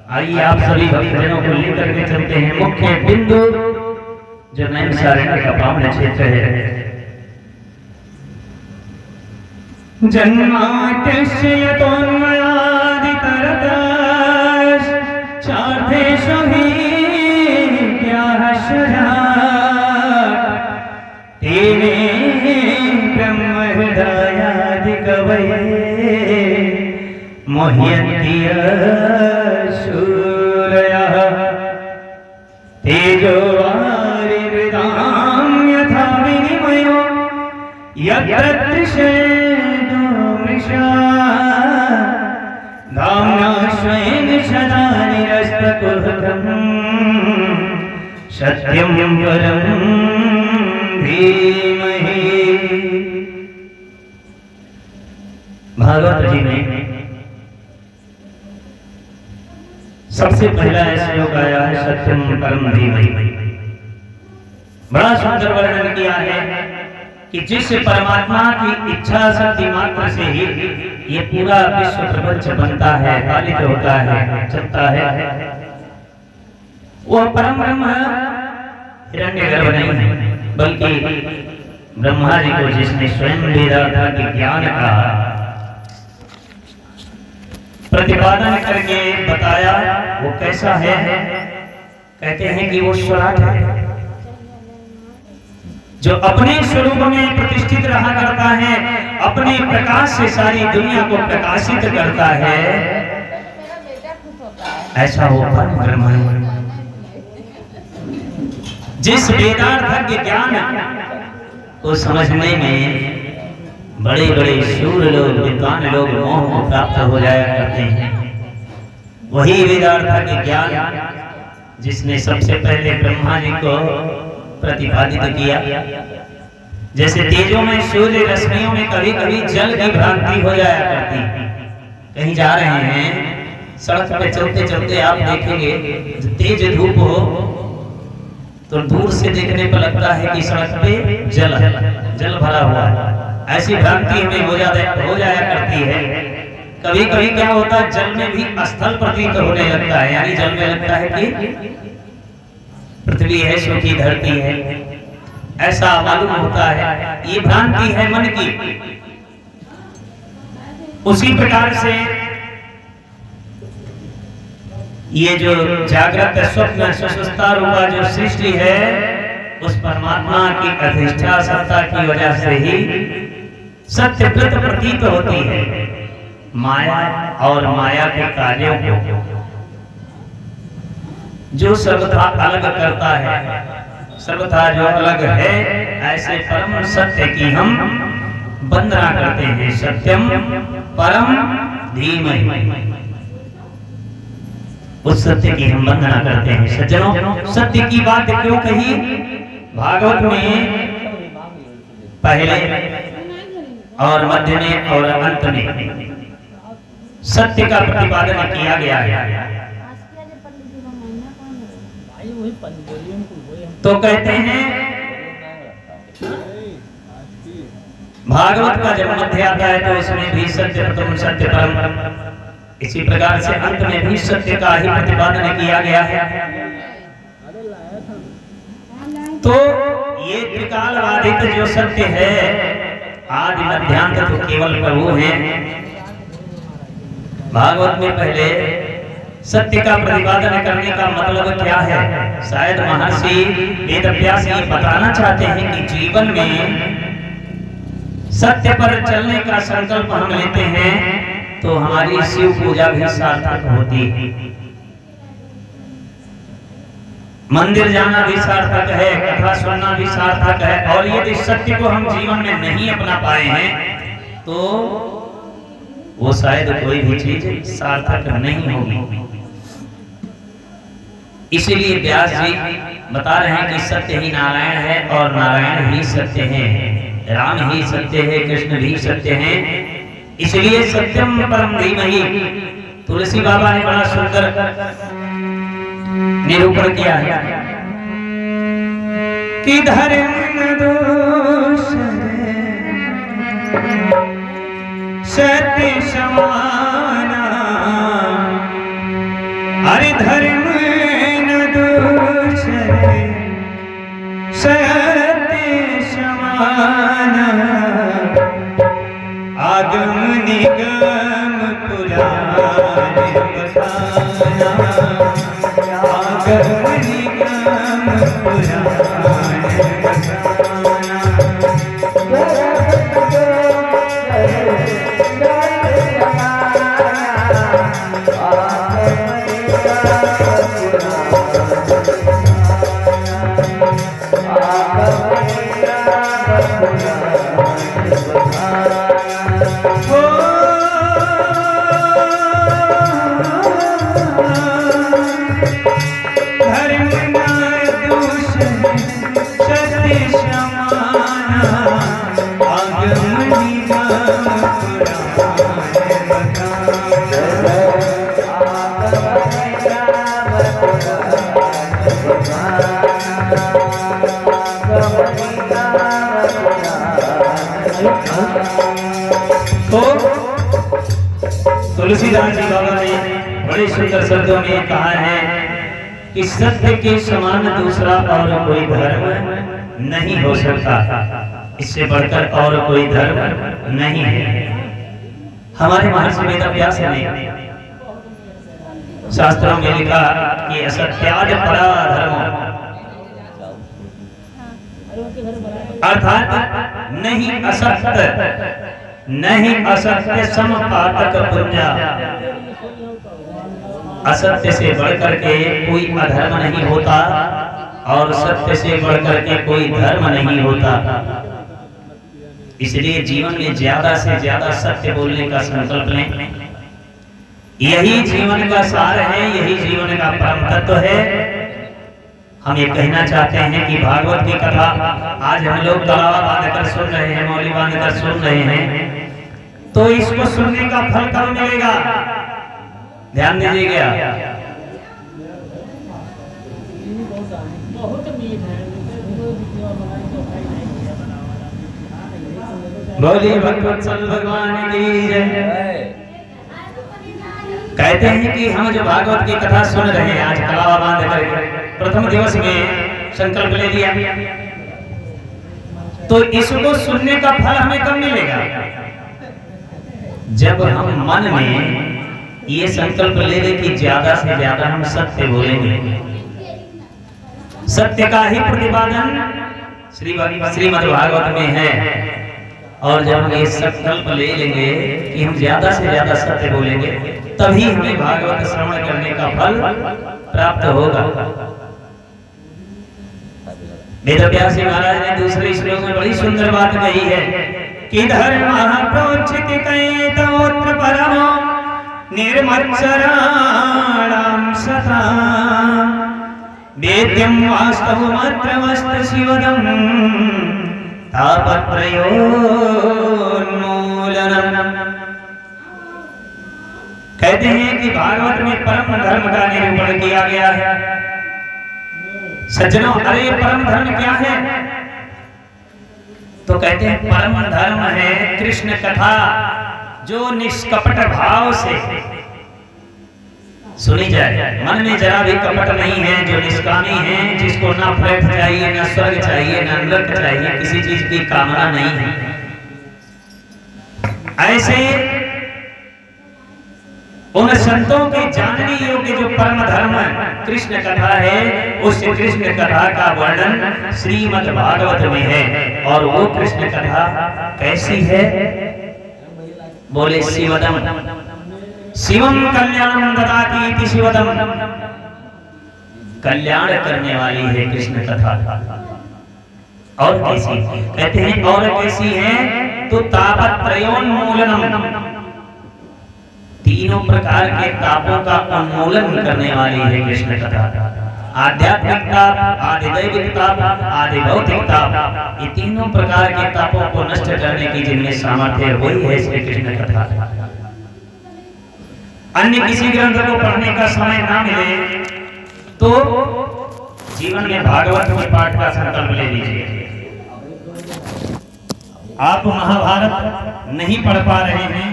आइए आप सभी भक्तजनों को लेकर के चलते हैं मुख्य बिंदु जो नैमिषारण्य का पावन क्षेत्र है। जन्माद्यस्य यतोन्मयादितरतश्च चार्थेषु हि तेने ब्रह्महृदयादिकवये मोह्यन्ति शूरयः तेजो वारिमृदां यथा विनिमयो यत्र दृश्येतो मृषा धाम्ना स्वेन सदा निरस्तकुहकम् सत्यं परं धीमहि। भागवत जी में सबसे पहला श्लोक आया है सत्यम परम धीमहि। बड़ा सुंदर वर्णन किया है कि जिस परमात्मा की इच्छा शक्ति मात्र से ही ये पूरा विश्व प्रपंच बनता है, पालित होता है, चलता है, वो परम ब्रह्म हिरण्यगर्भ नहीं है, बल्कि ब्रह्मा जी को जिसने स्वयं वेदांता के ज्ञान का प्रतिपादन करके बताया वो कैसा है। कहते हैं कि वो स्वराट है जो अपने स्वरूप में प्रतिष्ठित रहा करता है, अपने प्रकाश से सारी दुनिया को प्रकाशित करता है। ऐसा वो परम ब्रह्म है जिस वेदार्थ के ज्ञान को समझने में बड़े बड़े शूर लोग, विद्वान लोग मोह को प्राप्त हो जाया करते हैं। वही वेदार्थ के ज्ञान जिसने सबसे पहले ब्रह्मा जी को प्रतिपादित किया। जैसे तेजों में, सूर्य रश्मियों में कभी कभी जल की भ्रांति हो जाया करती। कहीं जा रहे हैं, सड़क पे चलते चलते आप देखेंगे तेज धूप हो तो दूर से देखने पर लगता है कि सड़क पे जल भरा हुआ है। ऐसी भ्रांति हमें हो जाया करती है। कभी कभी क्या होता है, जल में भी स्थल प्रतीत होने लगता है, यानी जल में लगता है कि पृथ्वी है, सूखी धरती है, ऐसा मालूम होता है। ये भ्रांति है मन की। उसी प्रकार से ये जो जागृत स्वप्न सुषुप्ता रूपा जो सृष्टि है, उस परमात्मा की अधिष्ठा सत्ता की वजह से ही सत्यव्रत प्रतीत होती है। माया और माया के कार्यों को जो सर्वथा अलग करता है, सर्वथा जो अलग है, ऐसे परम सत्य की हम वंदना करते हैं। सत्यम परम धीमहि, उस सत्य की हम वंदना करते हैं। सज्जनों, सत्य की बात क्यों कही? भागवत में पहले और मध्य में और अंत में सत्य का प्रतिपादन किया गया है। तो कहते हैं भागवत का जब मध्य आता है तो इसमें भी सत्य प्रथम सत्य परम, इसी प्रकार से अंत में भी सत्य का ही प्रतिपादन किया गया है। तो ये त्रिकालवादित जो सत्य है, आदि मध्यांत तो केवल प्रभु हैं। भागवत में पहले सत्य का प्रतिपादन करने का मतलब क्या है? शायद महर्षि वेदव्यास ये बताना चाहते हैं कि जीवन में सत्य पर चलने का संकल्प हम लेते हैं तो हमारी शिव पूजा भी सार्थक होती है, मंदिर जाना भी सार्थक है, कथा सुनना भी सार्थक है। और यदि सत्य को हम जीवन में नहीं अपना पाए हैं तो वो शायद कोई भी चीज सार्थक नहीं होगी। इसीलिए व्यास जी बता रहे हैं कि सत्य ही नारायण है और नारायण ही सत्य है, राम ही सत्य है, कृष्ण भी सत्य है। इसलिए सत्यम परम धीमहि तुलसी बाबा ने बड़ा सुंदर निरूपण किया है कि धर्म दोष सत्य समाना अरे धर्म न दूसरे सत्य समान, आगम निगम पुराण बताना, आगम निगम पुराण तो तुलसीदास जी बाबा ने बड़े सुंदर शब्दों में कहा है कि सत्य के समान दूसरा और कोई धर्म नहीं हो सकता, इससे बढ़कर और कोई धर्म नहीं है। हमारे महर्षि वेदव्यास ने शास्त्रों में लिखा कि असत्याद परा धर्म, अर्थात नहीं असत्य समपातक पुण्य, असत्य से बढ़कर के कोई अधर्म नहीं होता और सत्य से बढ़कर के कोई धर्म नहीं होता। इसलिए जीवन में ज्यादा से ज्यादा सत्य बोलने का संकल्प लें। यही जीवन का सार है, यही जीवन का परम तत्व है। हम ये कहना चाहते हैं कि भागवत की कथा आज हम लोग तलावा बांधकर सुन रहे हैं, मौली बांधकर सुन रहे हैं, तो इसको सुनने का फल कब मिलेगा? ध्यान दीजिएगा। बोलिए भगवत्सल भगवान की जय। कहते हैं कि हम जो भागवत की कथा सुन रहे हैं, आज कलावा बांध कर प्रथम दिवस में संकल्प ले लिया, तो इसको सुनने का फल हमें कब मिलेगा? जब हम मन में ये संकल्प ले लें कि ज्यादा से ज्यादा हम सत्य बोलेंगे, सत्य का ही प्रतिपादन श्रीमद् भागवत में है। और जब हम ये संकल्प ले लेंगे कि हम ज्यादा से ज्यादा सत्य बोलेंगे, तभी हमें भागवत श्रवण करने का फल प्राप्त होगा। वेदव्यास महाराज ने दूसरे श्लोक में बड़ी सुंदर बात कही है कि धर्म प्रोचित कैतवोत्र परमो निर्मत्सराणां सता वेद्यं वास्तवमत्रमस्त शिवदं तापत्रयोन्मूलनम्। कहते हैं कि भागवत में परम धर्म का निरूपण किया गया है। सज्जनों, अरे परम धर्म क्या है? तो कहते हैं परम धर्म है कृष्ण कथा, जो निष्कपट भाव से सुनी जाए, मन में जरा भी कपट नहीं है, जो निष्कामी है, जिसको ना फल चाहिए, ना स्वर्ग चाहिए, ना नरक चाहिए, किसी चीज की कामना नहीं है, ऐसे उन संतों के जानने योग्य जो परम धर्म कृष्ण कथा है, उस कृष्ण कथा का वर्णन श्रीमद् भागवत में है। और वो कृष्ण कथा कैसी है? बोले शिवदम शिवम कल्याणम ददाति इति शिवदम, कल्याण करने वाली है कृष्ण कथा। और कैसी? कहते हैं और कैसी है? तो तापत्रयोन्मूलनम, तीनों प्रकार के तापों का उन्मूलन करने वाली है कृष्ण कथा। आध्यात्मिक ताप, आधिदैविक ताप, आदि भौतिक ताप, ये तीनों प्रकार के तापों को नष्ट करने की जिनमें सामर्थ्य है, वही है श्री कृष्ण कथा। अन्य किसी ग्रंथ को पढ़ने का समय ना मिले तो जीवन में भागवत के पाठ का संकल्प ले लीजिए। आप महाभारत नहीं पढ़ पा रहे हैं